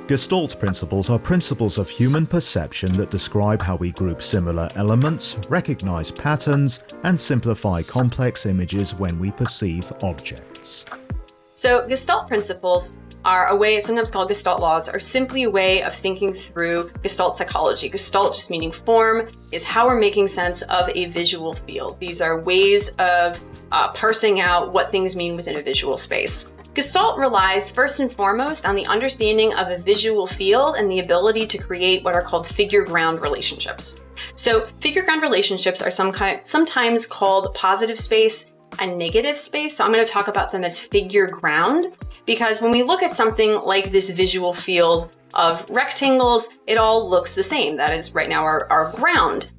Gestalt principles are principles of human perception that describe how we group similar elements, recognize patterns, and simplify complex images when we perceive objects. So Gestalt principles are a way, sometimes called Gestalt laws, are simply a way of thinking through Gestalt psychology. Gestalt, just meaning form, is how we're making sense of a visual field. These are ways of parsing out what things mean within a visual space. Gestalt relies first and foremost on the understanding of a visual field and the ability to create what are called figure-ground relationships. So figure-ground relationships are sometimes called positive space and negative space. So I'm going to talk about them as figure-ground, because when we look at something like this visual field of rectangles, it all looks the same. That is right now our ground.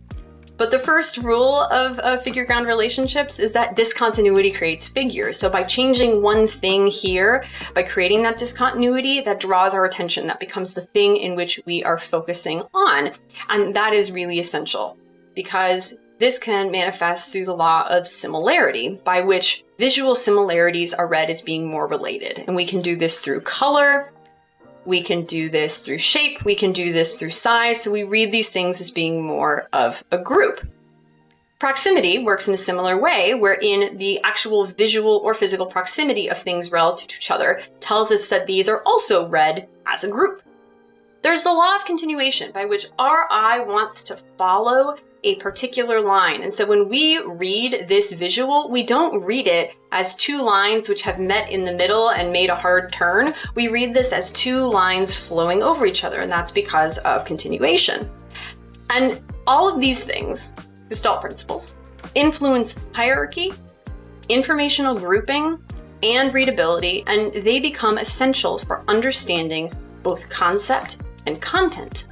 But the first rule of figure-ground relationships is that discontinuity creates figures. So by changing one thing here, by creating that discontinuity, that draws our attention. That becomes the thing in which we are focusing on. And that is really essential, because this can manifest through the law of similarity, by which visual similarities are read as being more related. And we can do this through color, we can do this through shape, we can do this through size, so we read these things as being more of a group. Proximity works in a similar way, wherein the actual visual or physical proximity of things relative to each other tells us that these are also read as a group. There's the law of continuation, by which our eye wants to follow a particular line. And so when we read this visual, we don't read it as two lines which have met in the middle and made a hard turn. We read this as two lines flowing over each other, and that's because of continuation. And all of these things, Gestalt principles, influence hierarchy, informational grouping, and readability, and they become essential for understanding both concept and content